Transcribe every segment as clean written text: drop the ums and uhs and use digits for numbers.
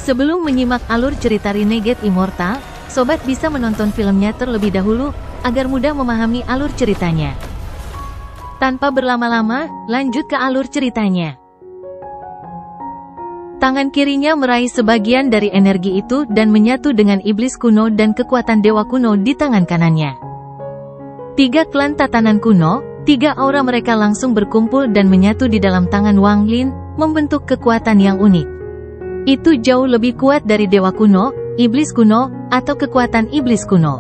Sebelum menyimak alur cerita Renegade Immortal, sobat bisa menonton filmnya terlebih dahulu, agar mudah memahami alur ceritanya. Tanpa berlama-lama, lanjut ke alur ceritanya. Tangan kirinya meraih sebagian dari energi itu dan menyatu dengan iblis kuno dan kekuatan dewa kuno di tangan kanannya. 3 klan tatanan kuno, 3 aura mereka langsung berkumpul dan menyatu di dalam tangan Wang Lin, membentuk kekuatan yang unik. Itu jauh lebih kuat dari dewa kuno, iblis kuno, atau kekuatan iblis kuno.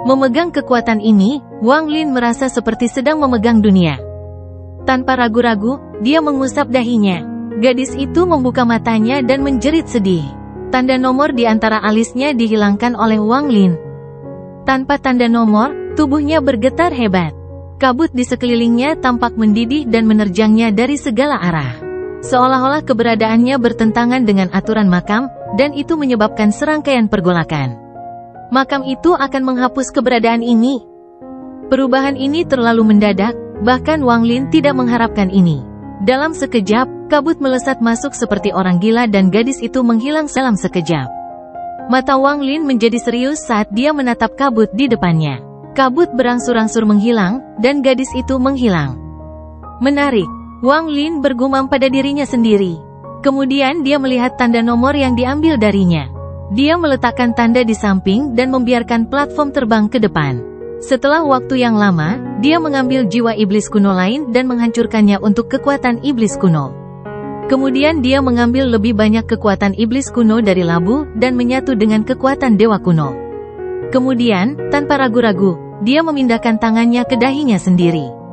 Memegang kekuatan ini, Wang Lin merasa seperti sedang memegang dunia. Tanpa ragu-ragu, dia mengusap dahinya. Gadis itu membuka matanya dan menjerit sedih. Tanda nomor di antara alisnya dihilangkan oleh Wang Lin. Tanpa tanda nomor, tubuhnya bergetar hebat. Kabut di sekelilingnya tampak mendidih dan menerjangnya dari segala arah. Seolah-olah keberadaannya bertentangan dengan aturan makam, dan itu menyebabkan serangkaian pergolakan. Makam itu akan menghapus keberadaan ini. Perubahan ini terlalu mendadak, bahkan Wang Lin tidak mengharapkan ini. Dalam sekejap, kabut melesat masuk seperti orang gila dan gadis itu menghilang dalam sekejap. Mata Wang Lin menjadi serius saat dia menatap kabut di depannya. Kabut berangsur-angsur menghilang, dan gadis itu menghilang. Menarik. Wang Lin bergumam pada dirinya sendiri. Kemudian dia melihat tanda nomor yang diambil darinya. Dia meletakkan tanda di samping dan membiarkan platform terbang ke depan. Setelah waktu yang lama, dia mengambil jiwa iblis kuno lain dan menghancurkannya untuk kekuatan iblis kuno. Kemudian dia mengambil lebih banyak kekuatan iblis kuno dari labu dan menyatu dengan kekuatan dewa kuno. Kemudian, tanpa ragu-ragu, dia memindahkan tangannya ke dahinya sendiri.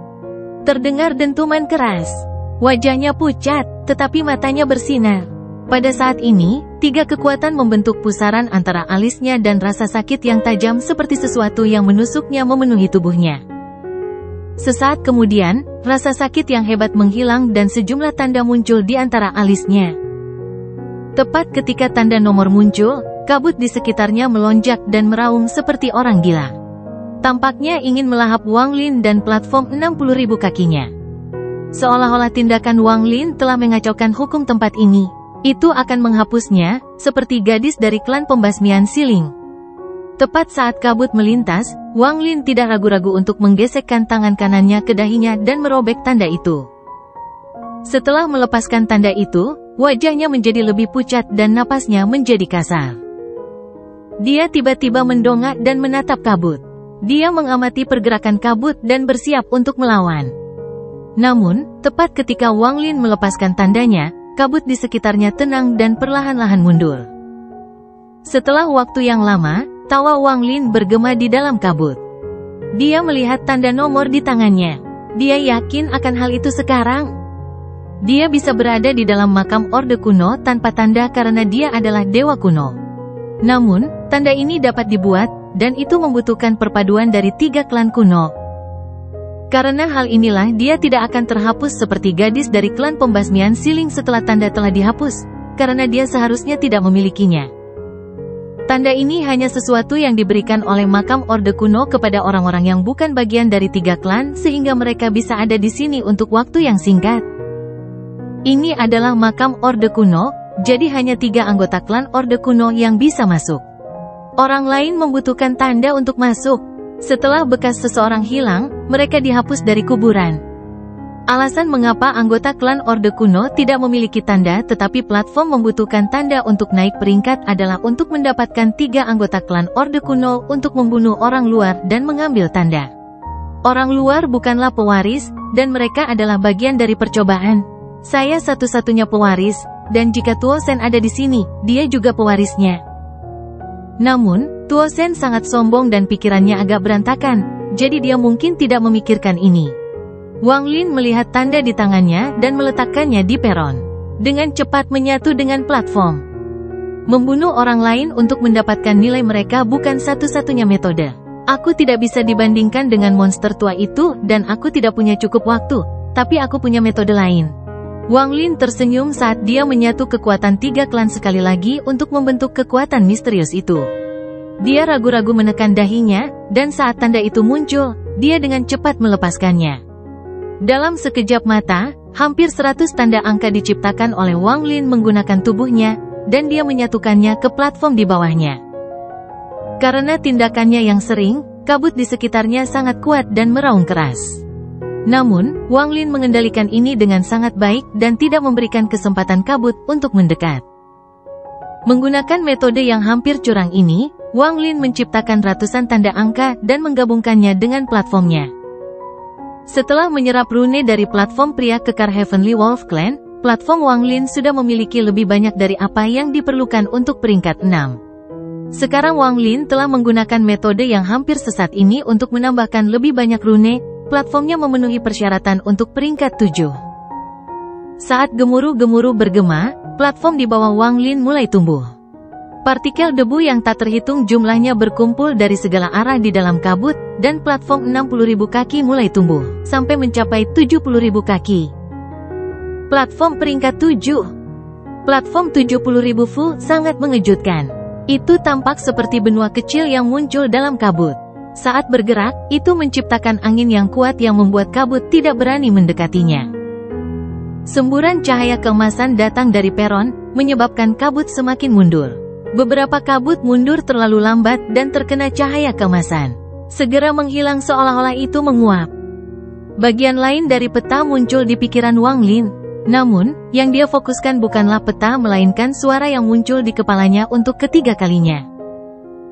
Terdengar dentuman keras. Wajahnya pucat, tetapi matanya bersinar. Pada saat ini, 3 kekuatan membentuk pusaran antara alisnya dan rasa sakit yang tajam seperti sesuatu yang menusuknya memenuhi tubuhnya. Sesaat kemudian, rasa sakit yang hebat menghilang dan sejumlah tanda muncul di antara alisnya. Tepat ketika tanda nomor muncul, kabut di sekitarnya melonjak dan meraung seperti orang gila. Tampaknya ingin melahap Wang Lin dan platform 60.000 kakinya. Seolah-olah tindakan Wang Lin telah mengacaukan hukum tempat ini. Itu akan menghapusnya, seperti gadis dari klan pembasmian siling. Tepat saat kabut melintas, Wang Lin tidak ragu-ragu untuk menggesekkan tangan kanannya ke dahinya dan merobek tanda itu. Setelah melepaskan tanda itu, wajahnya menjadi lebih pucat dan napasnya menjadi kasar. Dia tiba-tiba mendongak dan menatap kabut. Dia mengamati pergerakan kabut dan bersiap untuk melawan. Namun, tepat ketika Wang Lin melepaskan tandanya, kabut di sekitarnya tenang dan perlahan-lahan mundur. Setelah waktu yang lama, tawa Wang Lin bergema di dalam kabut. Dia melihat tanda nomor di tangannya. Dia yakin akan hal itu sekarang. Dia bisa berada di dalam makam Orde Kuno tanpa tanda karena dia adalah dewa kuno. Namun, tanda ini dapat dibuat, dan itu membutuhkan perpaduan dari 3 klan kuno. Karena hal inilah dia tidak akan terhapus seperti gadis dari klan pembasmian siling setelah tanda telah dihapus, karena dia seharusnya tidak memilikinya. Tanda ini hanya sesuatu yang diberikan oleh makam Orde Kuno kepada orang-orang yang bukan bagian dari 3 klan sehingga mereka bisa ada di sini untuk waktu yang singkat. Ini adalah makam Orde Kuno, jadi hanya 3 anggota klan Orde Kuno yang bisa masuk. Orang lain membutuhkan tanda untuk masuk. Setelah bekas seseorang hilang, mereka dihapus dari kuburan. Alasan mengapa anggota klan Orde Kuno tidak memiliki tanda tetapi platform membutuhkan tanda untuk naik peringkat adalah untuk mendapatkan 3 anggota klan Orde Kuno untuk membunuh orang luar dan mengambil tanda. Orang luar bukanlah pewaris, dan mereka adalah bagian dari percobaan. Saya satu-satunya pewaris, dan jika Tuo Shen ada di sini, dia juga pewarisnya. Namun, Tuo Shen sangat sombong dan pikirannya agak berantakan, jadi dia mungkin tidak memikirkan ini. Wang Lin melihat tanda di tangannya dan meletakkannya di peron. Dengan cepat menyatu dengan platform. Membunuh orang lain untuk mendapatkan nilai mereka bukan satu-satunya metode. Aku tidak bisa dibandingkan dengan monster tua itu dan aku tidak punya cukup waktu, tapi aku punya metode lain. Wang Lin tersenyum saat dia menyatu kekuatan 3 klan sekali lagi untuk membentuk kekuatan misterius itu. Dia ragu-ragu menekan dahinya, dan saat tanda itu muncul, dia dengan cepat melepaskannya. Dalam sekejap mata, hampir 100 tanda angka diciptakan oleh Wang Lin menggunakan tubuhnya, dan dia menyatukannya ke platform di bawahnya. Karena tindakannya yang sering, kabut di sekitarnya sangat kuat dan meraung keras. Namun, Wang Lin mengendalikan ini dengan sangat baik dan tidak memberikan kesempatan kabut untuk mendekat. Menggunakan metode yang hampir curang ini, Wang Lin menciptakan ratusan tanda angka dan menggabungkannya dengan platformnya. Setelah menyerap rune dari platform pria kekar Heavenly Wolf Clan, platform Wang Lin sudah memiliki lebih banyak dari apa yang diperlukan untuk peringkat 6. Sekarang Wang Lin telah menggunakan metode yang hampir sesat ini untuk menambahkan lebih banyak rune, platformnya memenuhi persyaratan untuk peringkat 7. Saat gemuruh-gemuruh bergema, platform di bawah Wang Lin mulai tumbuh. Partikel debu yang tak terhitung jumlahnya berkumpul dari segala arah di dalam kabut, dan platform 60.000 kaki mulai tumbuh, sampai mencapai 70.000 kaki. Platform peringkat 7. Platform 70.000 Fu sangat mengejutkan. Itu tampak seperti benua kecil yang muncul dalam kabut. Saat bergerak, itu menciptakan angin yang kuat yang membuat kabut tidak berani mendekatinya. Semburan cahaya keemasan datang dari peron, menyebabkan kabut semakin mundur. Beberapa kabut mundur terlalu lambat dan terkena cahaya keemasan. Segera menghilang seolah-olah itu menguap. Bagian lain dari peta muncul di pikiran Wang Lin. Namun, yang dia fokuskan bukanlah peta melainkan suara yang muncul di kepalanya untuk ketiga kalinya.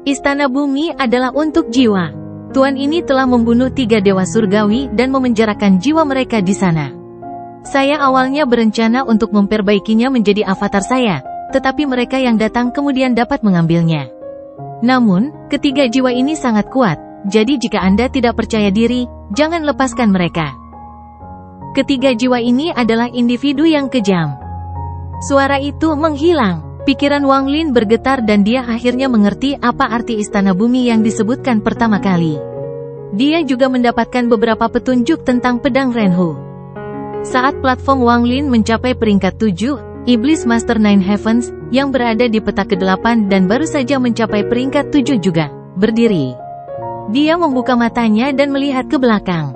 Istana bumi adalah untuk jiwa. Tuan ini telah membunuh 3 dewa surgawi dan memenjarakan jiwa mereka di sana. Saya awalnya berencana untuk memperbaikinya menjadi avatar saya, tetapi mereka yang datang kemudian dapat mengambilnya. Namun, ketiga jiwa ini sangat kuat, jadi jika Anda tidak percaya diri, jangan lepaskan mereka. Ketiga jiwa ini adalah individu yang kejam. Suara itu menghilang. Pikiran Wang Lin bergetar dan dia akhirnya mengerti apa arti istana bumi yang disebutkan pertama kali. Dia juga mendapatkan beberapa petunjuk tentang pedang Renhu. Saat platform Wang Lin mencapai peringkat 7, Iblis Master Nine Heavens, yang berada di peta ke-8 dan baru saja mencapai peringkat 7 juga, berdiri. Dia membuka matanya dan melihat ke belakang.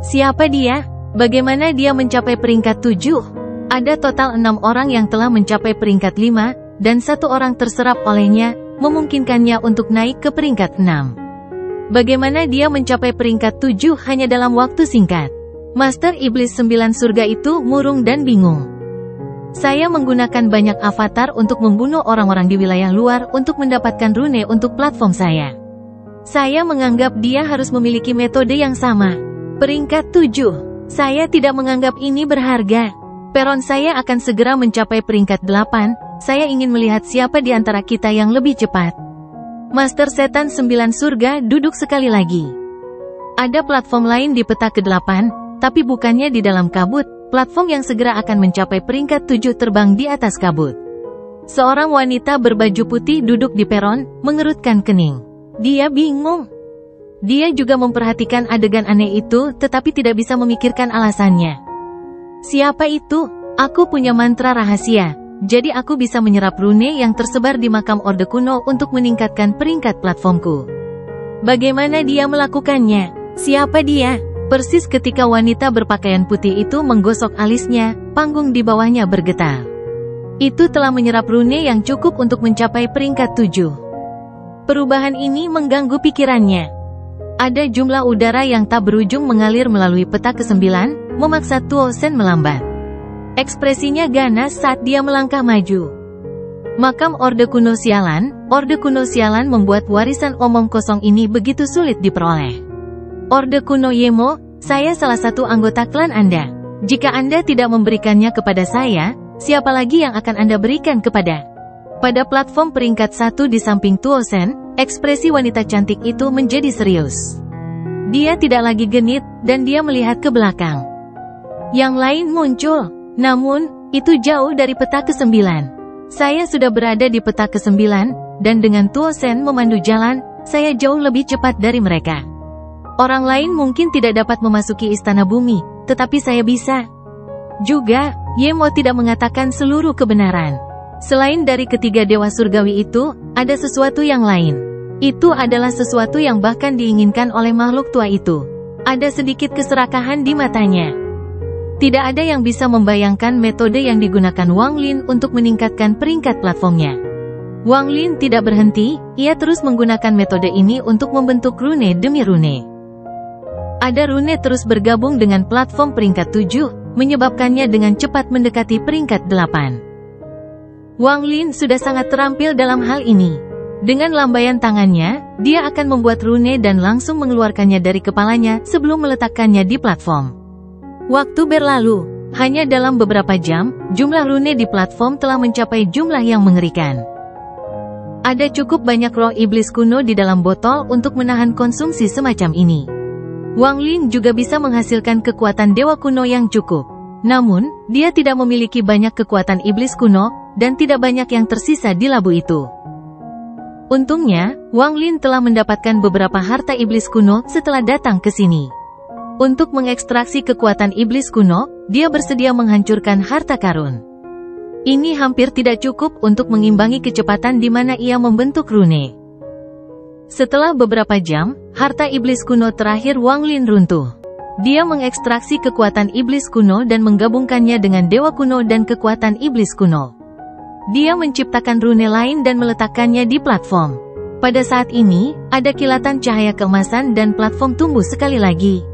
Siapa dia? Bagaimana dia mencapai peringkat 7? Ada total 6 orang yang telah mencapai peringkat 5, dan 1 orang terserap olehnya, memungkinkannya untuk naik ke peringkat 6. Bagaimana dia mencapai peringkat 7 hanya dalam waktu singkat? Master Iblis 9 surga itu murung dan bingung. Saya menggunakan banyak avatar untuk membunuh orang-orang di wilayah luar untuk mendapatkan rune untuk platform saya. Saya menganggap dia harus memiliki metode yang sama. Peringkat 7. Saya tidak menganggap ini berharga. Peron saya akan segera mencapai peringkat 8, saya ingin melihat siapa di antara kita yang lebih cepat. Master Setan 9 surga duduk sekali lagi. Ada platform lain di peta ke-8, tapi bukannya di dalam kabut, platform yang segera akan mencapai peringkat 7 terbang di atas kabut. Seorang wanita berbaju putih duduk di peron, mengerutkan kening. Dia bingung. Dia juga memperhatikan adegan aneh itu, tetapi tidak bisa memikirkan alasannya. Siapa itu? Aku punya mantra rahasia, jadi aku bisa menyerap rune yang tersebar di makam Orde Kuno untuk meningkatkan peringkat platformku. Bagaimana dia melakukannya? Siapa dia? Persis ketika wanita berpakaian putih itu menggosok alisnya, panggung di bawahnya bergetar. Itu telah menyerap rune yang cukup untuk mencapai peringkat 7. Perubahan ini mengganggu pikirannya. Ada jumlah udara yang tak berujung mengalir melalui peta ke-9, memaksa Tuo Sen melambat. Ekspresinya ganas saat dia melangkah maju. Makam Orde Kuno Sialan membuat warisan omong kosong ini begitu sulit diperoleh. Orde Kuno Yemo, saya salah satu anggota klan Anda. Jika Anda tidak memberikannya kepada saya, siapa lagi yang akan Anda berikan kepada? Pada platform peringkat 1 di samping Tuo Sen, ekspresi wanita cantik itu menjadi serius. Dia tidak lagi genit, dan dia melihat ke belakang. Yang lain muncul, namun, itu jauh dari peta ke-9. Saya sudah berada di peta ke-9, dan dengan Tuo Sen memandu jalan, saya jauh lebih cepat dari mereka. Orang lain mungkin tidak dapat memasuki istana bumi, tetapi saya bisa. Juga, Yemo tidak mengatakan seluruh kebenaran. Selain dari ketiga dewa surgawi itu, ada sesuatu yang lain. Itu adalah sesuatu yang bahkan diinginkan oleh makhluk tua itu. Ada sedikit keserakahan di matanya. Tidak ada yang bisa membayangkan metode yang digunakan Wang Lin untuk meningkatkan peringkat platformnya. Wang Lin tidak berhenti, ia terus menggunakan metode ini untuk membentuk rune demi rune. Ada rune terus bergabung dengan platform peringkat 7, menyebabkannya dengan cepat mendekati peringkat 8. Wang Lin sudah sangat terampil dalam hal ini. Dengan lambaian tangannya, dia akan membuat rune dan langsung mengeluarkannya dari kepalanya sebelum meletakkannya di platform. Waktu berlalu, hanya dalam beberapa jam, jumlah rune di platform telah mencapai jumlah yang mengerikan. Ada cukup banyak roh iblis kuno di dalam botol untuk menahan konsumsi semacam ini. Wang Lin juga bisa menghasilkan kekuatan dewa kuno yang cukup. Namun, dia tidak memiliki banyak kekuatan iblis kuno, dan tidak banyak yang tersisa di labu itu. Untungnya, Wang Lin telah mendapatkan beberapa harta iblis kuno setelah datang ke sini. Untuk mengekstraksi kekuatan iblis kuno, dia bersedia menghancurkan harta karun. Ini hampir tidak cukup untuk mengimbangi kecepatan di mana ia membentuk rune. Setelah beberapa jam, harta iblis kuno terakhir Wang Lin runtuh. Dia mengekstraksi kekuatan iblis kuno dan menggabungkannya dengan dewa kuno dan kekuatan iblis kuno. Dia menciptakan rune lain dan meletakkannya di platform. Pada saat ini, ada kilatan cahaya keemasan dan platform tumbuh sekali lagi.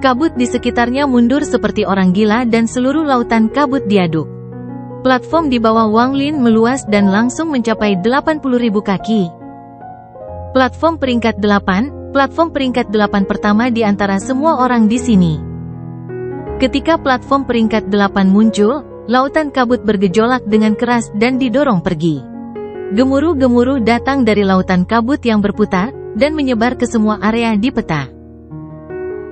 Kabut di sekitarnya mundur seperti orang gila dan seluruh lautan kabut diaduk. Platform di bawah Wang Lin meluas dan langsung mencapai 80.000 kaki. Platform peringkat 8, platform peringkat 8 pertama di antara semua orang di sini. Ketika platform peringkat 8 muncul, lautan kabut bergejolak dengan keras dan didorong pergi. Gemuruh-gemuruh datang dari lautan kabut yang berputar, dan menyebar ke semua area di peta.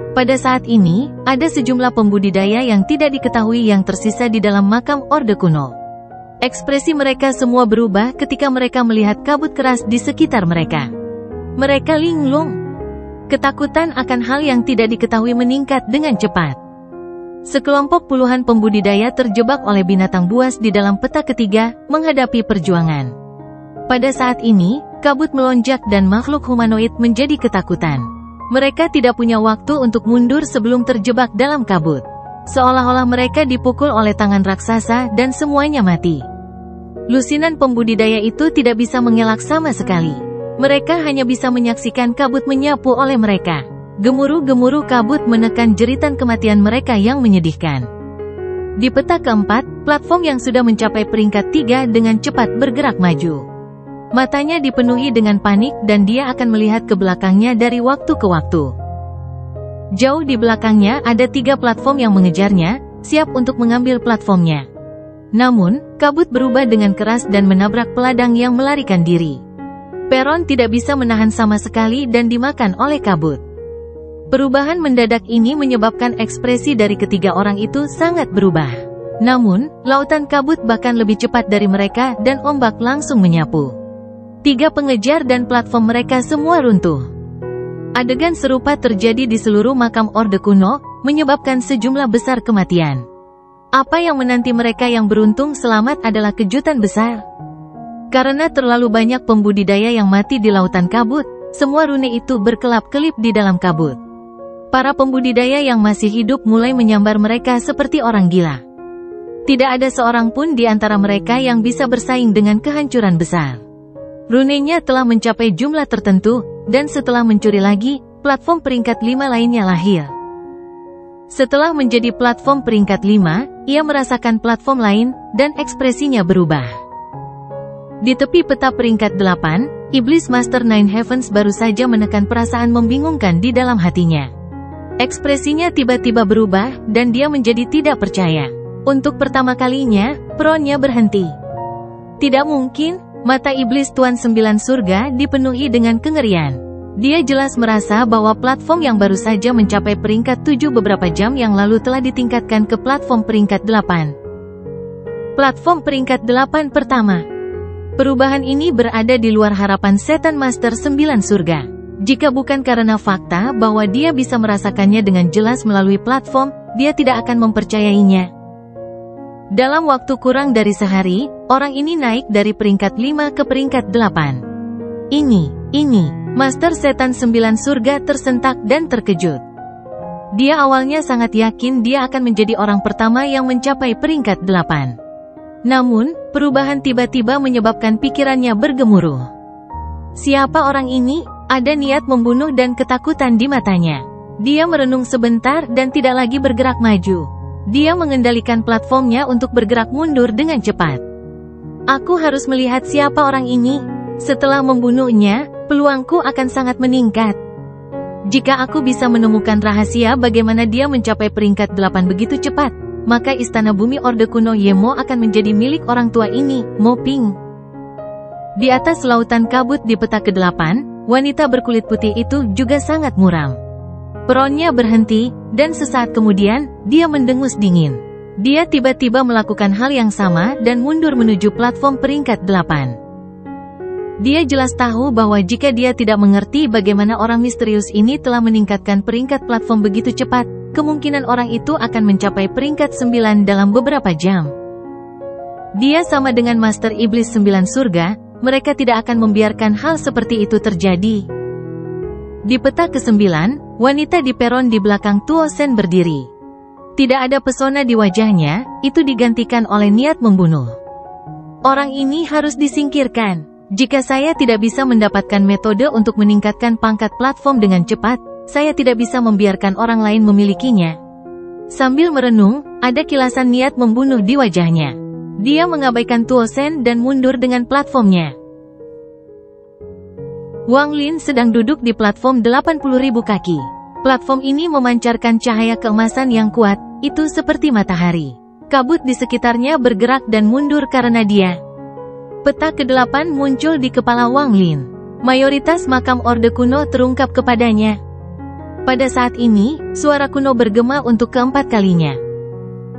Pada saat ini, ada sejumlah pembudidaya yang tidak diketahui yang tersisa di dalam makam Orde Kuno. Ekspresi mereka semua berubah ketika mereka melihat kabut keras di sekitar mereka. Mereka linglung. Ketakutan akan hal yang tidak diketahui meningkat dengan cepat. Sekelompok puluhan pembudidaya terjebak oleh binatang buas di dalam peta ketiga, menghadapi perjuangan. Pada saat ini, kabut melonjak dan makhluk humanoid menjadi ketakutan. Mereka tidak punya waktu untuk mundur sebelum terjebak dalam kabut. Seolah-olah mereka dipukul oleh tangan raksasa dan semuanya mati. Lusinan pembudidaya itu tidak bisa mengelak sama sekali. Mereka hanya bisa menyaksikan kabut menyapu oleh mereka. Gemuruh-gemuruh kabut menekan jeritan kematian mereka yang menyedihkan. Di peta keempat, platform yang sudah mencapai peringkat 3 dengan cepat bergerak maju. Matanya dipenuhi dengan panik dan dia akan melihat ke belakangnya dari waktu ke waktu. Jauh di belakangnya ada 3 platform yang mengejarnya, siap untuk mengambil platformnya. Namun, kabut berubah dengan keras dan menabrak peladang yang melarikan diri. Peron tidak bisa menahan sama sekali dan dimakan oleh kabut. Perubahan mendadak ini menyebabkan ekspresi dari ketiga orang itu sangat berubah. Namun, lautan kabut bahkan lebih cepat dari mereka dan ombak langsung menyapu. 3 pengejar dan platform mereka semua runtuh. Adegan serupa terjadi di seluruh makam Orde Kuno, menyebabkan sejumlah besar kematian. Apa yang menanti mereka yang beruntung selamat adalah kejutan besar. Karena terlalu banyak pembudidaya yang mati di lautan kabut, semua rune itu berkelap-kelip di dalam kabut. Para pembudidaya yang masih hidup mulai menyambar mereka seperti orang gila. Tidak ada seorang pun di antara mereka yang bisa bersaing dengan kehancuran besar. Runenya telah mencapai jumlah tertentu, dan setelah mencuri lagi, platform peringkat 5 lainnya lahir. Setelah menjadi platform peringkat 5, ia merasakan platform lain, dan ekspresinya berubah. Di tepi peta peringkat 8, Iblis Master Nine Heavens baru saja menekan perasaan membingungkan di dalam hatinya. Ekspresinya tiba-tiba berubah, dan dia menjadi tidak percaya. Untuk pertama kalinya, peronnya berhenti. Tidak mungkin, mata Iblis Tuan 9 Surga dipenuhi dengan kengerian. Dia jelas merasa bahwa platform yang baru saja mencapai peringkat 7 beberapa jam yang lalu telah ditingkatkan ke platform peringkat 8. Platform peringkat 8 pertama. Perubahan ini berada di luar harapan Setan Master 9 Surga. Jika bukan karena fakta bahwa dia bisa merasakannya dengan jelas melalui platform, dia tidak akan mempercayainya. Dalam waktu kurang dari sehari, orang ini naik dari peringkat 5 ke peringkat 8. Ini, Master Setan 9 Surga tersentak dan terkejut. Dia awalnya sangat yakin dia akan menjadi orang pertama yang mencapai peringkat 8. Namun, perubahan tiba-tiba menyebabkan pikirannya bergemuruh. Siapa orang ini? Ada niat membunuh dan ketakutan di matanya. Dia merenung sebentar dan tidak lagi bergerak maju. Dia mengendalikan platformnya untuk bergerak mundur dengan cepat. Aku harus melihat siapa orang ini. Setelah membunuhnya, peluangku akan sangat meningkat. Jika aku bisa menemukan rahasia bagaimana dia mencapai peringkat 8 begitu cepat, maka istana bumi Orde Kuno Yemo akan menjadi milik orang tua ini, Mo Ping. Di atas lautan kabut di peta ke-8, wanita berkulit putih itu juga sangat muram. Peronnya berhenti, dan sesaat kemudian, dia mendengus dingin. Dia tiba-tiba melakukan hal yang sama dan mundur menuju platform peringkat 8. Dia jelas tahu bahwa jika dia tidak mengerti bagaimana orang misterius ini telah meningkatkan peringkat platform begitu cepat, kemungkinan orang itu akan mencapai peringkat 9 dalam beberapa jam. Dia sama dengan Master Iblis 9 Surga, mereka tidak akan membiarkan hal seperti itu terjadi. Di peta ke-9, wanita di peron di belakang Tuo Sen berdiri. Tidak ada pesona di wajahnya, itu digantikan oleh niat membunuh. Orang ini harus disingkirkan. Jika saya tidak bisa mendapatkan metode untuk meningkatkan pangkat platform dengan cepat, saya tidak bisa membiarkan orang lain memilikinya. Sambil merenung, ada kilasan niat membunuh di wajahnya. Dia mengabaikan Tuo Sen dan mundur dengan platformnya. Wang Lin sedang duduk di platform 80.000 kaki. Platform ini memancarkan cahaya keemasan yang kuat, itu seperti matahari. Kabut di sekitarnya bergerak dan mundur karena dia. Peta ke-8 muncul di kepala Wang Lin. Mayoritas makam Orde Kuno terungkap kepadanya. Pada saat ini, suara kuno bergema untuk keempat kalinya.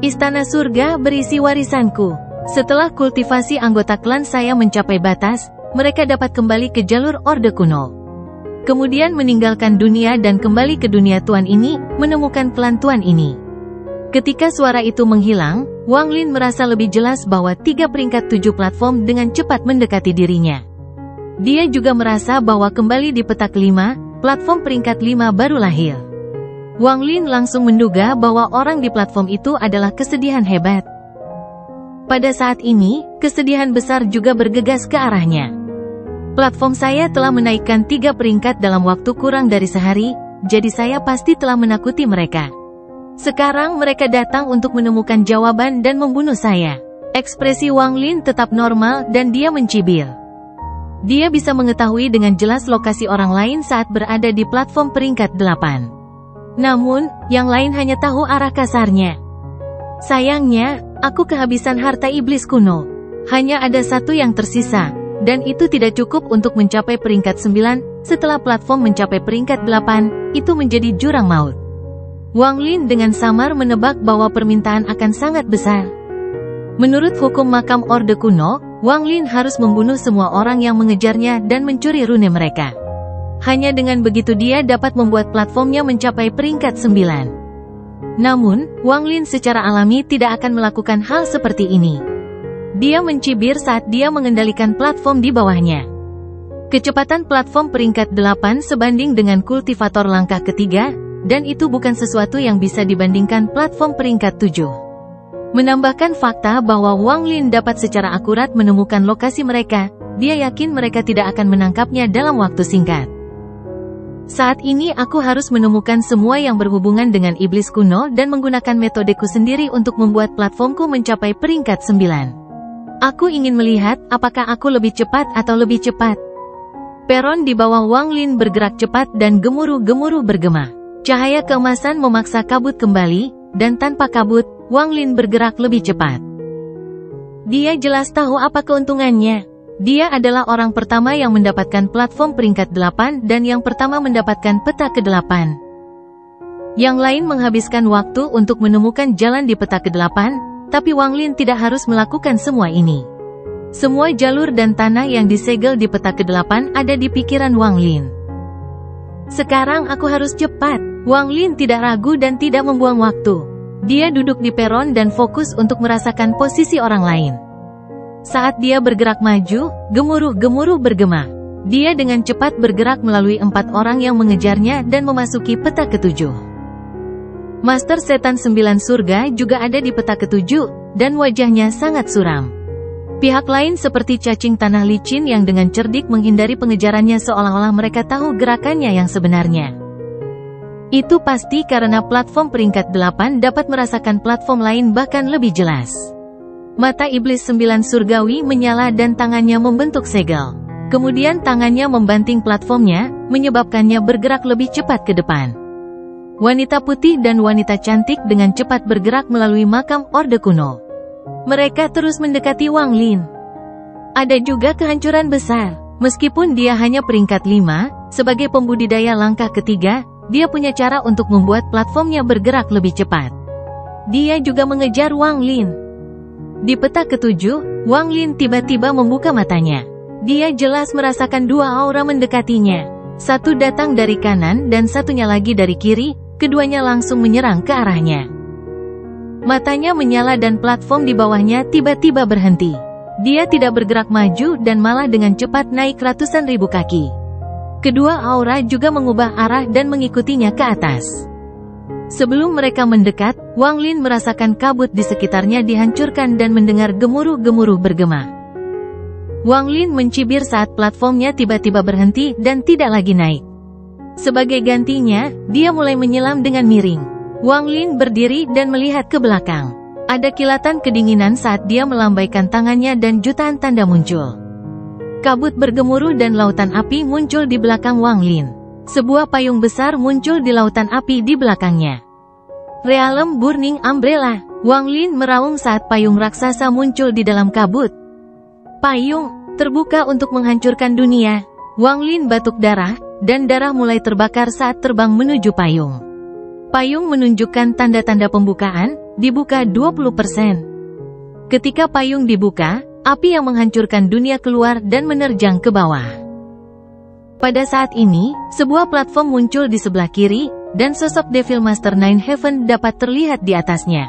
Istana surga berisi warisanku. Setelah kultivasi anggota klan saya mencapai batas, mereka dapat kembali ke jalur Orde Kuno. Kemudian meninggalkan dunia dan kembali ke dunia tuan ini, menemukan klan tuan ini. Ketika suara itu menghilang, Wang Lin merasa lebih jelas bahwa 3 peringkat 7 platform dengan cepat mendekati dirinya. Dia juga merasa bahwa kembali di peta ke-5, platform peringkat 5 baru lahir. Wang Lin langsung menduga bahwa orang di platform itu adalah kesedihan hebat. Pada saat ini, kesedihan besar juga bergegas ke arahnya. Platform saya telah menaikkan 3 peringkat dalam waktu kurang dari sehari, jadi saya pasti telah menakuti mereka. Sekarang mereka datang untuk menemukan jawaban dan membunuh saya. Ekspresi Wang Lin tetap normal dan dia mencibir. Dia bisa mengetahui dengan jelas lokasi orang lain saat berada di platform peringkat 8. Namun, yang lain hanya tahu arah kasarnya. Sayangnya, aku kehabisan harta iblis kuno. Hanya ada satu yang tersisa, dan itu tidak cukup untuk mencapai peringkat 9, setelah platform mencapai peringkat 8, itu menjadi jurang maut. Wang Lin dengan samar menebak bahwa permintaan akan sangat besar. Menurut hukum makam Orde Kuno, Wang Lin harus membunuh semua orang yang mengejarnya dan mencuri rune mereka. Hanya dengan begitu dia dapat membuat platformnya mencapai peringkat 9. Namun, Wang Lin secara alami tidak akan melakukan hal seperti ini. Dia mencibir saat dia mengendalikan platform di bawahnya. Kecepatan platform peringkat 8 sebanding dengan kultivator langkah ketiga, dan itu bukan sesuatu yang bisa dibandingkan platform peringkat 7. Menambahkan fakta bahwa Wang Lin dapat secara akurat menemukan lokasi mereka, dia yakin mereka tidak akan menangkapnya dalam waktu singkat. Saat ini aku harus menemukan semua yang berhubungan dengan iblis kuno dan menggunakan metodeku sendiri untuk membuat platformku mencapai peringkat 9. Aku ingin melihat apakah aku lebih cepat atau lebih cepat. Peron di bawah Wang Lin bergerak cepat dan gemuruh-gemuruh bergema. Cahaya keemasan memaksa kabut kembali, dan tanpa kabut, Wang Lin bergerak lebih cepat. Dia jelas tahu apa keuntungannya. Dia adalah orang pertama yang mendapatkan platform peringkat 8 dan yang pertama mendapatkan peta ke-8. Yang lain menghabiskan waktu untuk menemukan jalan di peta ke-8, tapi Wang Lin tidak harus melakukan semua ini. Semua jalur dan tanah yang disegel di peta ke-8 ada di pikiran Wang Lin. Sekarang aku harus cepat. Wang Lin tidak ragu dan tidak membuang waktu. Dia duduk di peron dan fokus untuk merasakan posisi orang lain. Saat dia bergerak maju, gemuruh-gemuruh bergema. Dia dengan cepat bergerak melalui 4 orang yang mengejarnya dan memasuki peta ke-7. Master Setan 9 Surga juga ada di peta ketujuh, dan wajahnya sangat suram. Pihak lain seperti cacing tanah licin yang dengan cerdik menghindari pengejarannya seolah-olah mereka tahu gerakannya yang sebenarnya. Itu pasti karena platform peringkat 8 dapat merasakan platform lain bahkan lebih jelas. Mata iblis 9 surgawi menyala dan tangannya membentuk segel. Kemudian tangannya membanting platformnya, menyebabkannya bergerak lebih cepat ke depan. Wanita putih dan wanita cantik dengan cepat bergerak melalui makam Orde Kuno. Mereka terus mendekati Wang Lin. Ada juga kehancuran besar. Meskipun dia hanya peringkat 5, sebagai pembudidaya langkah ketiga, dia punya cara untuk membuat platformnya bergerak lebih cepat. Dia juga mengejar Wang Lin. Di peta ketujuh, Wang Lin tiba-tiba membuka matanya. Dia jelas merasakan dua aura mendekatinya. Satu datang dari kanan dan satunya lagi dari kiri, keduanya langsung menyerang ke arahnya. Matanya menyala dan platform di bawahnya tiba-tiba berhenti. Dia tidak bergerak maju dan malah dengan cepat naik ratusan ribu kaki. Kedua aura juga mengubah arah dan mengikutinya ke atas. Sebelum mereka mendekat, Wang Lin merasakan kabut di sekitarnya dihancurkan dan mendengar gemuruh-gemuruh bergema. Wang Lin mencibir saat platformnya tiba-tiba berhenti dan tidak lagi naik. Sebagai gantinya, dia mulai menyelam dengan miring. Wang Lin berdiri dan melihat ke belakang. Ada kilatan kedinginan saat dia melambaikan tangannya dan jutaan tanda muncul. Kabut bergemuruh dan lautan api muncul di belakang Wang Lin. Sebuah payung besar muncul di lautan api di belakangnya. Realm Burning Umbrella. Wang Lin meraung saat payung raksasa muncul di dalam kabut. Payung terbuka untuk menghancurkan dunia. Wang Lin batuk darah, dan darah mulai terbakar saat terbang menuju payung. Payung menunjukkan tanda-tanda pembukaan, dibuka 20%. Ketika payung dibuka, api yang menghancurkan dunia keluar dan menerjang ke bawah. Pada saat ini, sebuah platform muncul di sebelah kiri, dan sosok Devil Master Nine Heaven dapat terlihat di atasnya.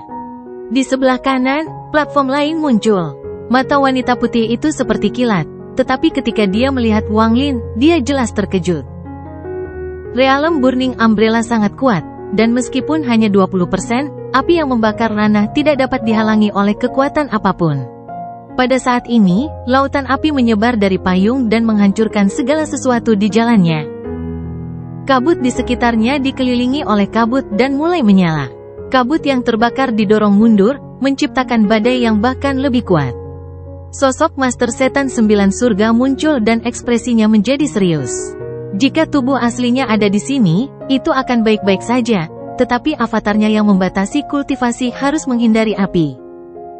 Di sebelah kanan, platform lain muncul. Mata wanita putih itu seperti kilat, tetapi ketika dia melihat Wang Lin, dia jelas terkejut. Realm Burning Umbrella sangat kuat. Dan meskipun hanya 20%, api yang membakar ranah tidak dapat dihalangi oleh kekuatan apapun. Pada saat ini, lautan api menyebar dari payung dan menghancurkan segala sesuatu di jalannya. Kabut di sekitarnya dikelilingi oleh kabut dan mulai menyala. Kabut yang terbakar didorong mundur, menciptakan badai yang bahkan lebih kuat. Sosok Master Setan 9 Surga muncul dan ekspresinya menjadi serius. Jika tubuh aslinya ada di sini, itu akan baik-baik saja, tetapi avatarnya yang membatasi kultivasi harus menghindari api.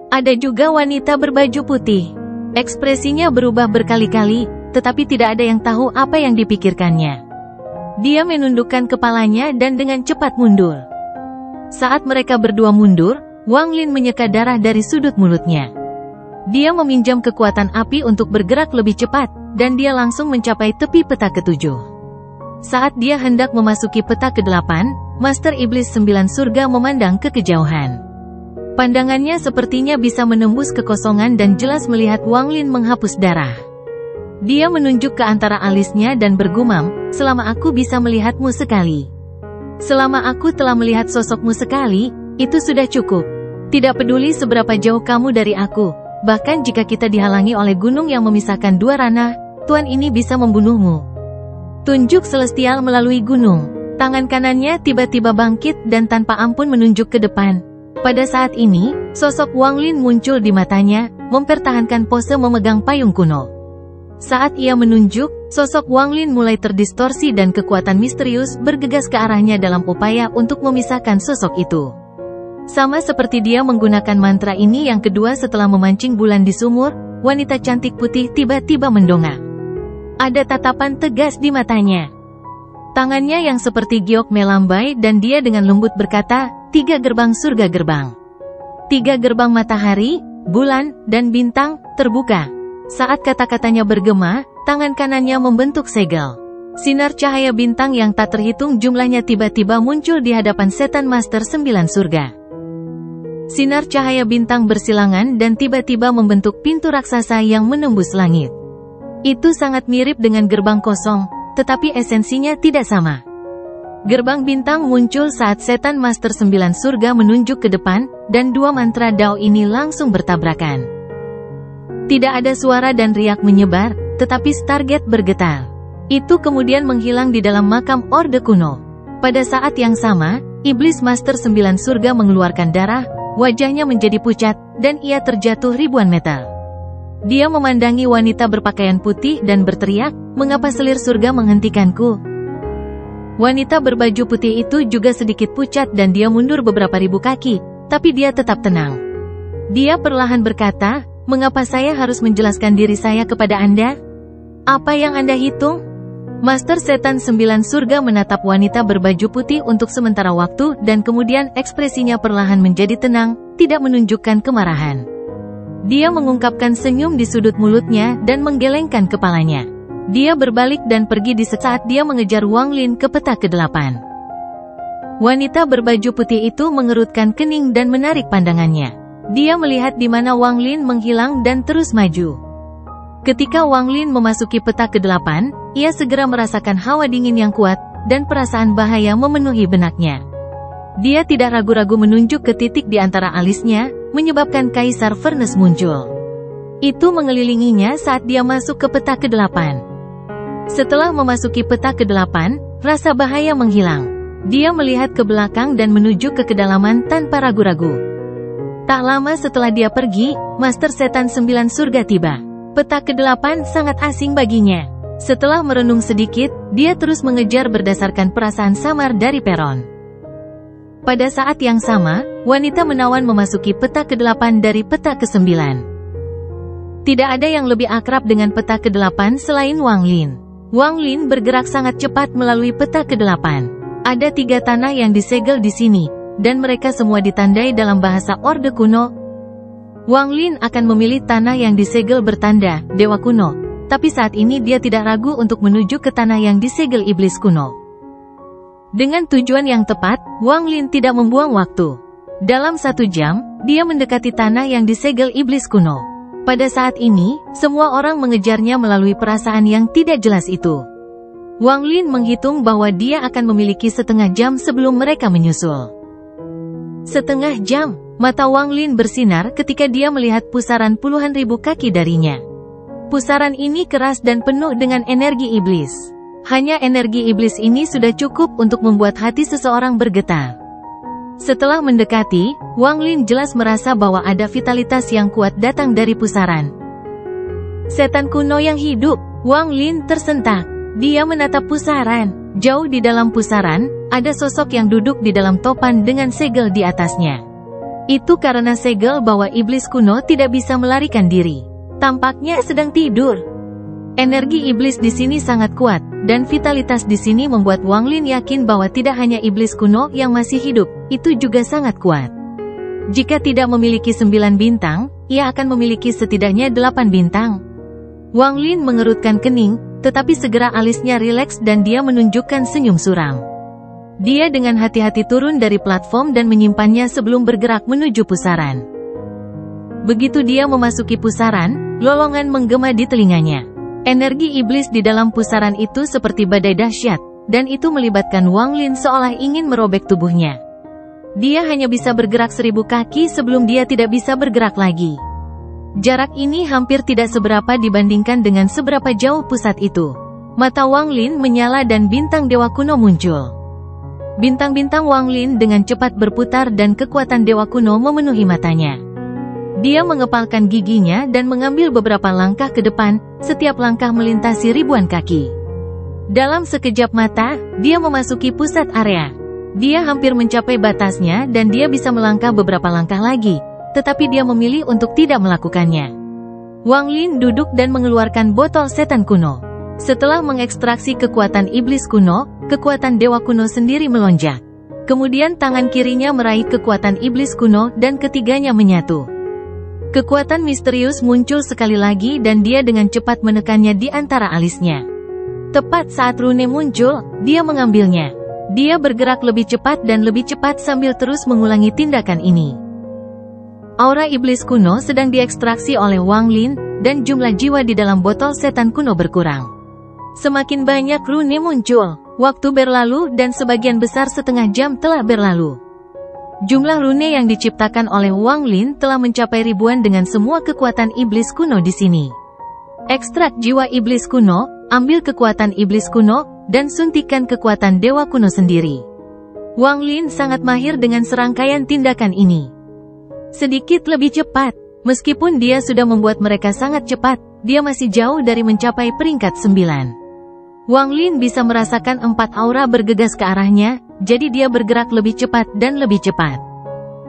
Ada juga wanita berbaju putih. Ekspresinya berubah berkali-kali, tetapi tidak ada yang tahu apa yang dipikirkannya. Dia menundukkan kepalanya dan dengan cepat mundur. Saat mereka berdua mundur, Wang Lin menyeka darah dari sudut mulutnya. Dia meminjam kekuatan api untuk bergerak lebih cepat, dan dia langsung mencapai tepi peta ketujuh. Saat dia hendak memasuki peta ke-8, Master Iblis 9 Surga memandang ke kejauhan. Pandangannya sepertinya bisa menembus kekosongan dan jelas melihat Wang Lin menghapus darah. Dia menunjuk ke antara alisnya dan bergumam, "Selama aku bisa melihatmu sekali. Selama aku telah melihat sosokmu sekali, itu sudah cukup. Tidak peduli seberapa jauh kamu dari aku. Bahkan jika kita dihalangi oleh gunung yang memisahkan dua ranah, Tuan ini bisa membunuhmu." Tunjuk celestial melalui gunung. Tangan kanannya tiba-tiba bangkit dan tanpa ampun menunjuk ke depan. Pada saat ini, sosok Wang Lin muncul di matanya, mempertahankan pose memegang payung kuno. Saat ia menunjuk, sosok Wang Lin mulai terdistorsi dan kekuatan misterius bergegas ke arahnya dalam upaya untuk memisahkan sosok itu. Sama seperti dia menggunakan mantra ini yang kedua setelah memancing bulan di sumur, wanita cantik putih tiba-tiba mendongak. Ada tatapan tegas di matanya. Tangannya yang seperti giok melambai dan dia dengan lembut berkata, 3 gerbang surga gerbang. 3 gerbang matahari, bulan, dan bintang, terbuka. Saat kata-katanya bergema, tangan kanannya membentuk segel. Sinar cahaya bintang yang tak terhitung jumlahnya tiba-tiba muncul di hadapan Setan Master 9 Surga. Sinar cahaya bintang bersilangan dan tiba-tiba membentuk pintu raksasa yang menembus langit. Itu sangat mirip dengan gerbang kosong, tetapi esensinya tidak sama. Gerbang bintang muncul saat setan Master 9 Surga menunjuk ke depan, dan dua mantra Dao ini langsung bertabrakan. Tidak ada suara dan riak menyebar, tetapi Stargate bergetar. Itu kemudian menghilang di dalam makam Orde Kuno. Pada saat yang sama, Iblis Master 9 Surga mengeluarkan darah, wajahnya menjadi pucat, dan ia terjatuh ribuan meter. Dia memandangi wanita berpakaian putih dan berteriak, "Mengapa selir surga menghentikanku?" Wanita berbaju putih itu juga sedikit pucat dan dia mundur beberapa ribu kaki, tapi dia tetap tenang. Dia perlahan berkata, "Mengapa saya harus menjelaskan diri saya kepada Anda? Apa yang Anda hitung?" Master Setan 9 Surga menatap wanita berbaju putih untuk sementara waktu dan kemudian ekspresinya perlahan menjadi tenang, tidak menunjukkan kemarahan. Dia mengungkapkan senyum di sudut mulutnya dan menggelengkan kepalanya. Dia berbalik dan pergi di saat dia mengejar Wang Lin ke petak ke-8. Wanita berbaju putih itu mengerutkan kening dan menarik pandangannya. Dia melihat di mana Wang Lin menghilang dan terus maju. Ketika Wang Lin memasuki petak ke-8, ia segera merasakan hawa dingin yang kuat, dan perasaan bahaya memenuhi benaknya. Dia tidak ragu-ragu menunjuk ke titik di antara alisnya, menyebabkan Kaisar Furnace muncul. Itu mengelilinginya saat dia masuk ke petak ke-8. Setelah memasuki petak ke-8, rasa bahaya menghilang. Dia melihat ke belakang dan menuju ke kedalaman tanpa ragu-ragu. Tak lama setelah dia pergi, Master Setan 9 Surga tiba. Petak ke-8 sangat asing baginya. Setelah merenung sedikit, dia terus mengejar berdasarkan perasaan samar dari peron. Pada saat yang sama, wanita menawan memasuki petak ke-8 dari petak ke-9. Tidak ada yang lebih akrab dengan petak ke-8 selain Wang Lin. Wang Lin bergerak sangat cepat melalui petak ke-8. Ada 3 tanah yang disegel di sini, dan mereka semua ditandai dalam bahasa Orde Kuno. Wang Lin akan memilih tanah yang disegel bertanda Dewa Kuno, tapi saat ini dia tidak ragu untuk menuju ke tanah yang disegel Iblis Kuno. Dengan tujuan yang tepat, Wang Lin tidak membuang waktu. Dalam 1 jam, dia mendekati tanah yang disegel Iblis Kuno. Pada saat ini, semua orang mengejarnya melalui perasaan yang tidak jelas itu. Wang Lin menghitung bahwa dia akan memiliki setengah jam sebelum mereka menyusul. Setengah jam, mata Wang Lin bersinar ketika dia melihat pusaran puluhan ribu kaki darinya. Pusaran ini keras dan penuh dengan energi iblis. Hanya energi iblis ini sudah cukup untuk membuat hati seseorang bergetar. Setelah mendekati, Wang Lin jelas merasa bahwa ada vitalitas yang kuat datang dari pusaran. Setan kuno yang hidup, Wang Lin tersentak. Dia menatap pusaran. Jauh di dalam pusaran, ada sosok yang duduk di dalam topan dengan segel di atasnya. Itu karena segel bahwa iblis kuno tidak bisa melarikan diri. Tampaknya sedang tidur. Energi iblis di sini sangat kuat, dan vitalitas di sini membuat Wang Lin yakin bahwa tidak hanya iblis kuno yang masih hidup, itu juga sangat kuat. Jika tidak memiliki 9 bintang, ia akan memiliki setidaknya 8 bintang. Wang Lin mengerutkan kening, tetapi segera alisnya rileks dan dia menunjukkan senyum suram. Dia dengan hati-hati turun dari platform dan menyimpannya sebelum bergerak menuju pusaran. Begitu dia memasuki pusaran, lolongan menggema di telinganya. Energi iblis di dalam pusaran itu seperti badai dahsyat, dan itu melibatkan Wang Lin seolah ingin merobek tubuhnya. Dia hanya bisa bergerak 1000 kaki sebelum dia tidak bisa bergerak lagi. Jarak ini hampir tidak seberapa dibandingkan dengan seberapa jauh pusat itu. Mata Wang Lin menyala dan bintang Dewa Kuno muncul. Bintang-bintang Wang Lin dengan cepat berputar dan kekuatan Dewa Kuno memenuhi matanya. Dia mengepalkan giginya dan mengambil beberapa langkah ke depan, setiap langkah melintasi ribuan kaki. Dalam sekejap mata, dia memasuki pusat area. Dia hampir mencapai batasnya dan dia bisa melangkah beberapa langkah lagi, tetapi dia memilih untuk tidak melakukannya. Wang Lin duduk dan mengeluarkan botol setan kuno. Setelah mengekstraksi kekuatan iblis kuno, kekuatan Dewa Kuno sendiri melonjak. Kemudian tangan kirinya meraih kekuatan iblis kuno dan ketiganya menyatu. Kekuatan misterius muncul sekali lagi dan dia dengan cepat menekannya di antara alisnya. Tepat saat rune muncul, dia mengambilnya. Dia bergerak lebih cepat dan lebih cepat sambil terus mengulangi tindakan ini. Aura iblis kuno sedang diekstraksi oleh Wang Lin, dan jumlah jiwa di dalam botol setan kuno berkurang. Semakin banyak rune muncul, Waktu berlalu dan sebagian besar setengah jam telah berlalu. Jumlah rune yang diciptakan oleh Wang Lin telah mencapai ribuan dengan semua kekuatan iblis kuno di sini. Ekstrak jiwa iblis kuno, ambil kekuatan iblis kuno, dan suntikan kekuatan dewa kuno sendiri. Wang Lin sangat mahir dengan serangkaian tindakan ini. Sedikit lebih cepat, meskipun dia sudah membuat mereka sangat cepat, dia masih jauh dari mencapai peringkat 9. Wang Lin bisa merasakan 4 aura bergegas ke arahnya, jadi dia bergerak lebih cepat dan lebih cepat.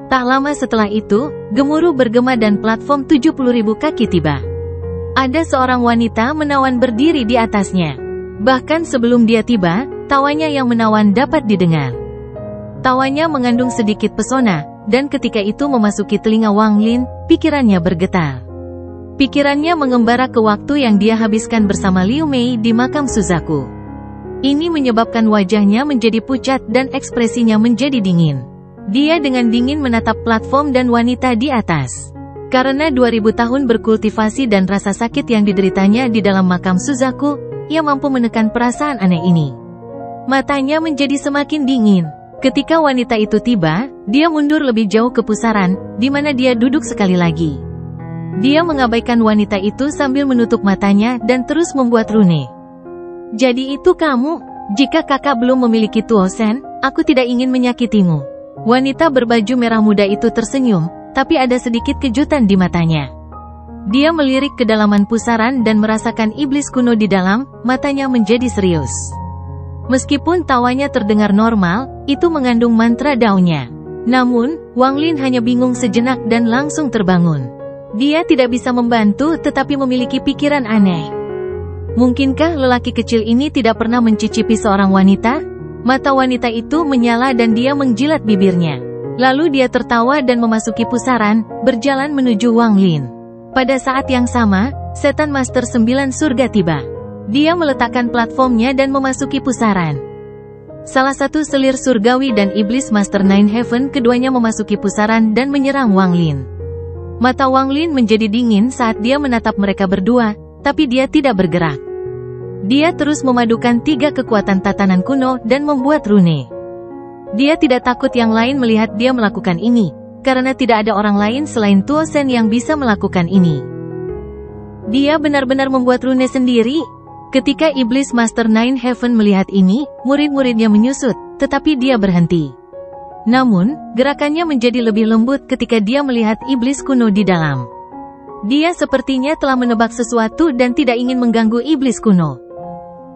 Tak lama setelah itu, gemuruh bergema dan platform 70.000 kaki tiba. Ada seorang wanita menawan berdiri di atasnya. Bahkan sebelum dia tiba, tawanya yang menawan dapat didengar. Tawanya mengandung sedikit pesona, dan ketika itu memasuki telinga Wang Lin, pikirannya bergetar. Pikirannya mengembara ke waktu yang dia habiskan bersama Liu Mei di makam Suzaku. Ini menyebabkan wajahnya menjadi pucat dan ekspresinya menjadi dingin. Dia dengan dingin menatap platform dan wanita di atas. Karena 2000 tahun berkultivasi dan rasa sakit yang dideritanya di dalam makam Suzaku, ia mampu menekan perasaan aneh ini. Matanya menjadi semakin dingin. Ketika wanita itu tiba, dia mundur lebih jauh ke pusaran, di mana dia duduk sekali lagi. Dia mengabaikan wanita itu sambil menutup matanya dan terus membuat rune. Jadi itu kamu? Jika kakak belum memiliki Tuosen, aku tidak ingin menyakitimu. Wanita berbaju merah muda itu tersenyum, tapi ada sedikit kejutan di matanya. Dia melirik ke kedalaman pusaran dan merasakan iblis kuno di dalam, matanya menjadi serius. Meskipun tawanya terdengar normal, itu mengandung mantra daunnya. Namun, Wang Lin hanya bingung sejenak dan langsung terbangun. Dia tidak bisa membantu tetapi memiliki pikiran aneh. Mungkinkah lelaki kecil ini tidak pernah mencicipi seorang wanita? Mata wanita itu menyala dan dia menjilat bibirnya. Lalu dia tertawa dan memasuki pusaran, berjalan menuju Wang Lin. Pada saat yang sama, Setan Master 9 Surga tiba. Dia meletakkan platformnya dan memasuki pusaran. Salah satu selir surgawi dan iblis Master Nine Heaven keduanya memasuki pusaran dan menyerang Wang Lin. Mata Wang Lin menjadi dingin saat dia menatap mereka berdua, tapi dia tidak bergerak. Dia terus memadukan 3 kekuatan tatanan kuno dan membuat rune. Dia tidak takut yang lain melihat dia melakukan ini, karena tidak ada orang lain selain Tuosen yang bisa melakukan ini. Dia benar-benar membuat rune sendiri. Ketika iblis Master Nine Heaven melihat ini, murid-muridnya menyusut, tetapi dia berhenti. Namun, gerakannya menjadi lebih lembut ketika dia melihat iblis kuno di dalam. Dia sepertinya telah menebak sesuatu dan tidak ingin mengganggu iblis kuno.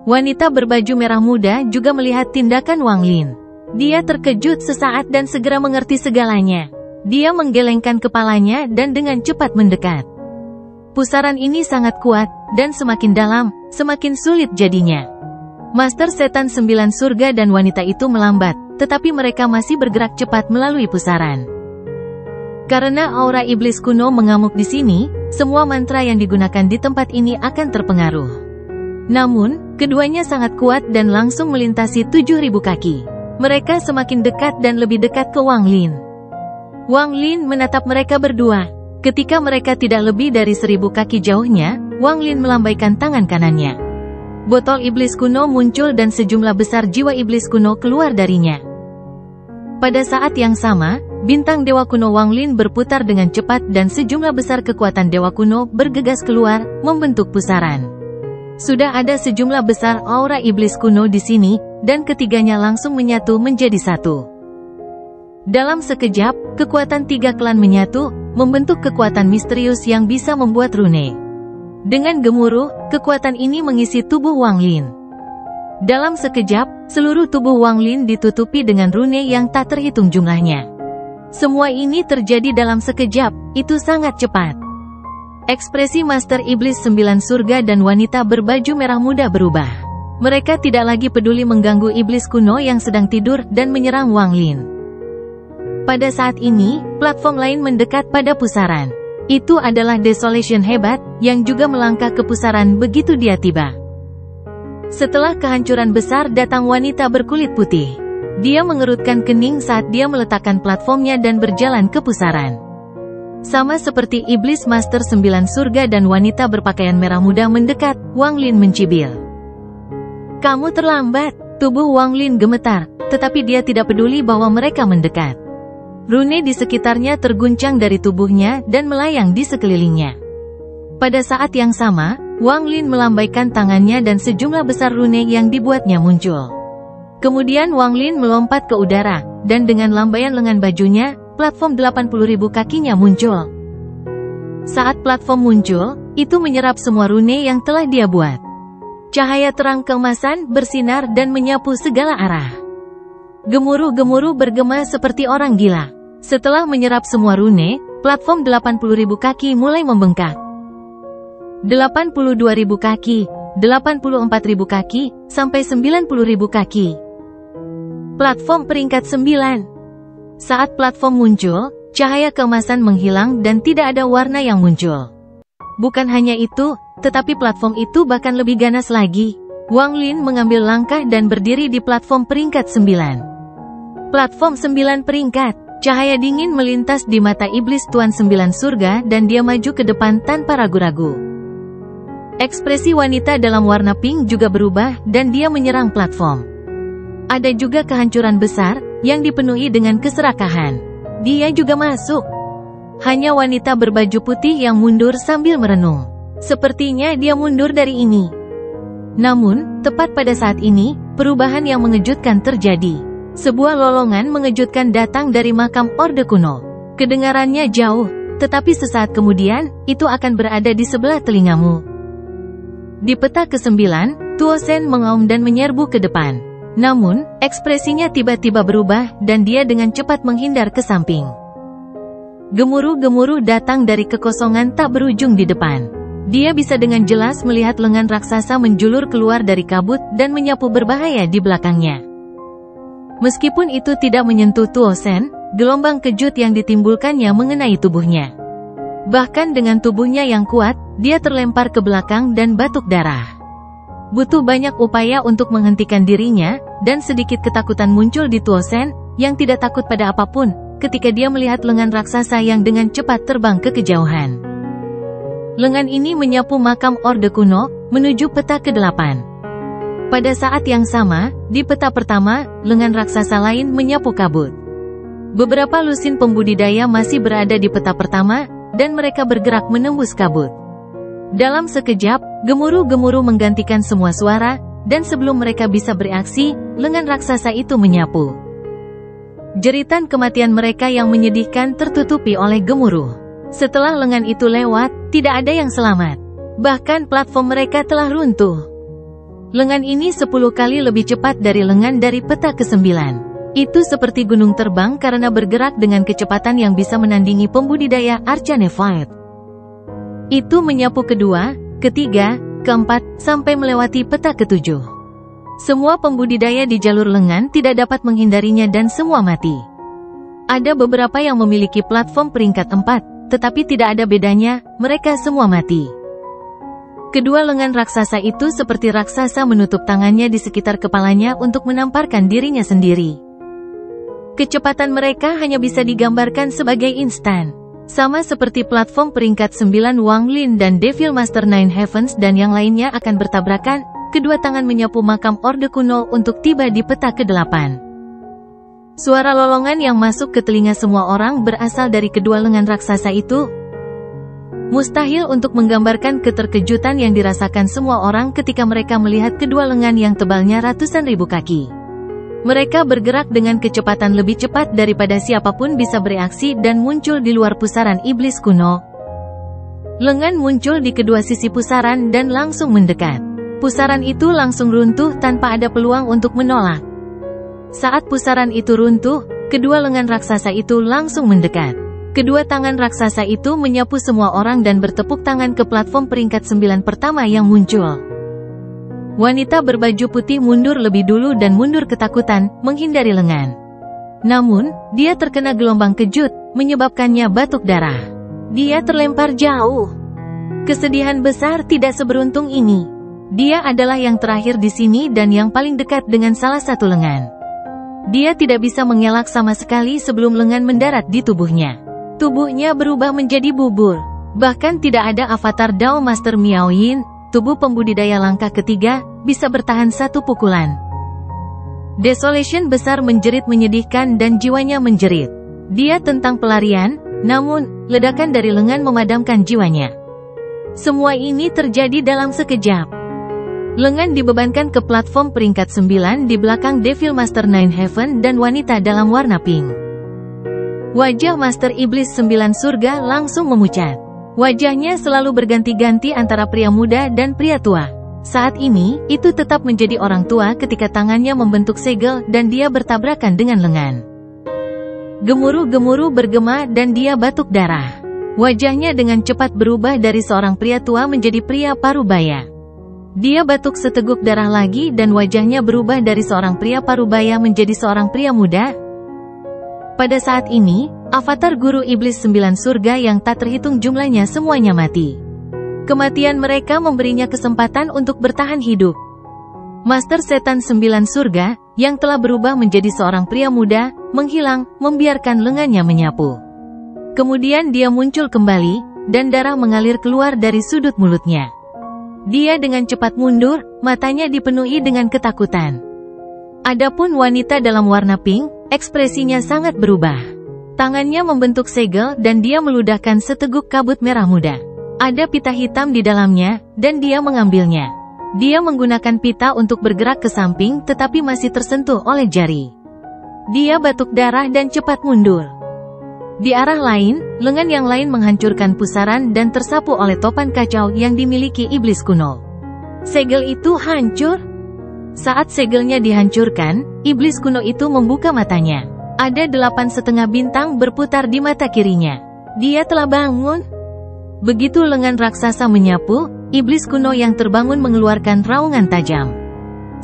Wanita berbaju merah muda juga melihat tindakan Wang Lin. Dia terkejut sesaat dan segera mengerti segalanya. Dia menggelengkan kepalanya dan dengan cepat mendekat. Pusaran ini sangat kuat, dan semakin dalam, semakin sulit jadinya. Master Setan 9 Surga dan wanita itu melambat, tetapi mereka masih bergerak cepat melalui pusaran. Karena aura iblis kuno mengamuk di sini, semua mantra yang digunakan di tempat ini akan terpengaruh. Namun, keduanya sangat kuat dan langsung melintasi 7.000 kaki. Mereka semakin dekat dan lebih dekat ke Wang Lin. Wang Lin menatap mereka berdua. Ketika mereka tidak lebih dari 1000 kaki jauhnya, Wang Lin melambaikan tangan kanannya. Botol iblis kuno muncul dan sejumlah besar jiwa iblis kuno keluar darinya. Pada saat yang sama, bintang dewa kuno Wang Lin berputar dengan cepat dan sejumlah besar kekuatan dewa kuno bergegas keluar, membentuk pusaran. Sudah ada sejumlah besar aura iblis kuno di sini, dan ketiganya langsung menyatu menjadi satu. Dalam sekejap, kekuatan 3 klan menyatu, membentuk kekuatan misterius yang bisa membuat rune. Dengan gemuruh, kekuatan ini mengisi tubuh Wang Lin. Dalam sekejap, seluruh tubuh Wang Lin ditutupi dengan rune yang tak terhitung jumlahnya. Semua ini terjadi dalam sekejap, itu sangat cepat. Ekspresi Master Iblis 9 Surga dan wanita berbaju merah muda berubah. Mereka tidak lagi peduli mengganggu iblis kuno yang sedang tidur dan menyerang Wang Lin. Pada saat ini, platform lain mendekat pada pusaran. Itu adalah Desolation hebat, yang juga melangkah ke pusaran begitu dia tiba. Setelah kehancuran besar datang wanita berkulit putih. Dia mengerutkan kening saat dia meletakkan platformnya dan berjalan ke pusaran. Sama seperti iblis Master 9 Surga dan wanita berpakaian merah muda mendekat, Wang Lin mencibir. Kamu terlambat. Tubuh Wang Lin gemetar, tetapi dia tidak peduli bahwa mereka mendekat. Rune di sekitarnya terguncang dari tubuhnya dan melayang di sekelilingnya. Pada saat yang sama, Wang Lin melambaikan tangannya dan sejumlah besar rune yang dibuatnya muncul. Kemudian Wang Lin melompat ke udara, dan dengan lambaian lengan bajunya, platform 80.000 kakinya muncul. Saat platform muncul, itu menyerap semua rune yang telah dia buat. Cahaya terang keemasan bersinar dan menyapu segala arah. Gemuruh-gemuruh bergema seperti orang gila. Setelah menyerap semua rune, platform 80.000 kaki mulai membengkak. 82.000 kaki, 84.000 kaki, sampai 90.000 kaki. Platform peringkat 9. Saat platform muncul, cahaya keemasan menghilang dan tidak ada warna yang muncul. Bukan hanya itu, tetapi platform itu bahkan lebih ganas lagi. Wang Lin mengambil langkah dan berdiri di platform peringkat 9. Platform 9 peringkat. Cahaya dingin melintas di mata iblis Tuan 9 surga dan dia maju ke depan tanpa ragu-ragu. Ekspresi wanita dalam warna pink juga berubah dan dia menyerang platform. Ada juga kehancuran besar, yang dipenuhi dengan keserakahan. Dia juga masuk. Hanya wanita berbaju putih yang mundur sambil merenung. Sepertinya dia mundur dari ini. Namun, tepat pada saat ini, perubahan yang mengejutkan terjadi. Sebuah lolongan mengejutkan datang dari makam Orde Kuno. Kedengarannya jauh, tetapi sesaat kemudian, itu akan berada di sebelah telingamu. Di peta ke-9, Tuo Sen mengaum dan menyerbu ke depan. Namun, ekspresinya tiba-tiba berubah dan dia dengan cepat menghindar ke samping. Gemuruh-gemuruh datang dari kekosongan tak berujung di depan. Dia bisa dengan jelas melihat lengan raksasa menjulur keluar dari kabut dan menyapu berbahaya di belakangnya. Meskipun itu tidak menyentuh Tuo Sen, gelombang kejut yang ditimbulkannya mengenai tubuhnya. Bahkan dengan tubuhnya yang kuat, dia terlempar ke belakang dan batuk darah. Butuh banyak upaya untuk menghentikan dirinya, dan sedikit ketakutan muncul di Tuo Sen, yang tidak takut pada apapun, ketika dia melihat lengan raksasa yang dengan cepat terbang ke kejauhan. Lengan ini menyapu makam Orde Kuno, menuju peta ke-8. Pada saat yang sama, di peta pertama, lengan raksasa lain menyapu kabut. Beberapa lusin pembudidaya masih berada di peta pertama, dan mereka bergerak menembus kabut. Dalam sekejap, gemuruh-gemuruh menggantikan semua suara, dan sebelum mereka bisa bereaksi, lengan raksasa itu menyapu. Jeritan kematian mereka yang menyedihkan tertutupi oleh gemuruh. Setelah lengan itu lewat, tidak ada yang selamat. Bahkan platform mereka telah runtuh. Lengan ini 10 kali lebih cepat dari lengan dari peta ke-9. Itu seperti gunung terbang karena bergerak dengan kecepatan yang bisa menandingi pembudidaya Archanephite. Itu menyapu kedua, ketiga, keempat, sampai melewati peta ke-7. Semua pembudidaya di jalur lengan tidak dapat menghindarinya dan semua mati. Ada beberapa yang memiliki platform peringkat 4, tetapi tidak ada bedanya, mereka semua mati. Kedua lengan raksasa itu seperti raksasa menutup tangannya di sekitar kepalanya untuk menamparkan dirinya sendiri. Kecepatan mereka hanya bisa digambarkan sebagai instan. Sama seperti platform peringkat 9 Wang Lin dan Devil Master Nine Heavens dan yang lainnya akan bertabrakan, kedua tangan menyapu makam Orde Kuno untuk tiba di peta ke-8. Suara lolongan yang masuk ke telinga semua orang berasal dari kedua lengan raksasa itu. Mustahil untuk menggambarkan keterkejutan yang dirasakan semua orang ketika mereka melihat kedua lengan yang tebalnya ratusan ribu kaki. Mereka bergerak dengan kecepatan lebih cepat daripada siapapun bisa bereaksi dan muncul di luar pusaran iblis kuno. Lengan muncul di kedua sisi pusaran dan langsung mendekat. Pusaran itu langsung runtuh tanpa ada peluang untuk menolak. Saat pusaran itu runtuh, kedua lengan raksasa itu langsung mendekat. Kedua tangan raksasa itu menyapu semua orang dan bertepuk tangan ke platform peringkat 9 pertama yang muncul. Wanita berbaju putih mundur lebih dulu dan mundur ketakutan, menghindari lengan. Namun, dia terkena gelombang kejut, menyebabkannya batuk darah. Dia terlempar jauh. Kesedihan besar tidak seberuntung ini. Dia adalah yang terakhir di sini dan yang paling dekat dengan salah satu lengan. Dia tidak bisa mengelak sama sekali sebelum lengan mendarat di tubuhnya. Tubuhnya berubah menjadi bubur. Bahkan tidak ada avatar Dao Master Miao Yin, tubuh pembudidaya langkah ketiga, bisa bertahan satu pukulan. Desolation besar menjerit menyedihkan dan jiwanya menjerit. Dia tentang pelarian, namun, ledakan dari lengan memadamkan jiwanya. Semua ini terjadi dalam sekejap. Lengan dibebankan ke platform peringkat 9 di belakang Devil Master Nine Heaven dan wanita dalam warna pink. Wajah Master Iblis 9 Surga langsung memucat. Wajahnya selalu berganti-ganti antara pria muda dan pria tua. Saat ini, itu tetap menjadi orang tua ketika tangannya membentuk segel dan dia bertabrakan dengan lengan. Gemuruh-gemuruh bergema dan dia batuk darah. Wajahnya dengan cepat berubah dari seorang pria tua menjadi pria parubaya. Dia batuk seteguk darah lagi dan wajahnya berubah dari seorang pria parubaya menjadi seorang pria muda. Pada saat ini, avatar guru iblis 9 surga yang tak terhitung jumlahnya semuanya mati. Kematian mereka memberinya kesempatan untuk bertahan hidup. Master Setan 9 surga, yang telah berubah menjadi seorang pria muda, menghilang, membiarkan lengannya menyapu. Kemudian dia muncul kembali, dan darah mengalir keluar dari sudut mulutnya. Dia dengan cepat mundur, matanya dipenuhi dengan ketakutan. Adapun wanita dalam warna pink, ekspresinya sangat berubah. Tangannya membentuk segel dan dia meludahkan seteguk kabut merah muda. Ada pita hitam di dalamnya, dan dia mengambilnya. Dia menggunakan pita untuk bergerak ke samping tetapi masih tersentuh oleh jari. Dia batuk darah dan cepat mundur. Di arah lain, lengan yang lain menghancurkan pusaran dan tersapu oleh topan kacau yang dimiliki iblis kuno. Segel itu hancur. Saat segelnya dihancurkan, iblis kuno itu membuka matanya. Ada 8,5 bintang berputar di mata kirinya. Dia telah bangun. Begitu lengan raksasa menyapu, iblis kuno yang terbangun mengeluarkan raungan tajam.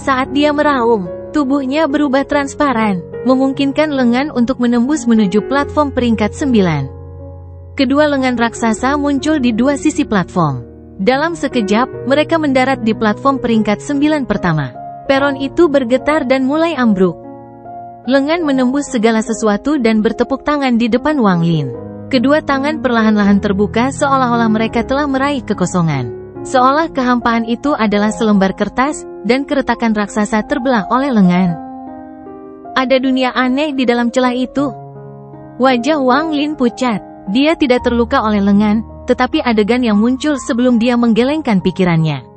Saat dia meraung, tubuhnya berubah transparan, memungkinkan lengan untuk menembus menuju platform peringkat 9. Kedua lengan raksasa muncul di dua sisi platform. Dalam sekejap, mereka mendarat di platform peringkat 9 pertama. Peron itu bergetar dan mulai ambruk. Lengan menembus segala sesuatu dan bertepuk tangan di depan Wang Lin. Kedua tangan perlahan-lahan terbuka seolah-olah mereka telah meraih kekosongan. Seolah kehampaan itu adalah selembar kertas, dan keretakan raksasa terbelah oleh lengan. Ada dunia aneh di dalam celah itu. Wajah Wang Lin pucat. Dia tidak terluka oleh lengan, tetapi adegan yang muncul sebelum dia menggelengkan pikirannya.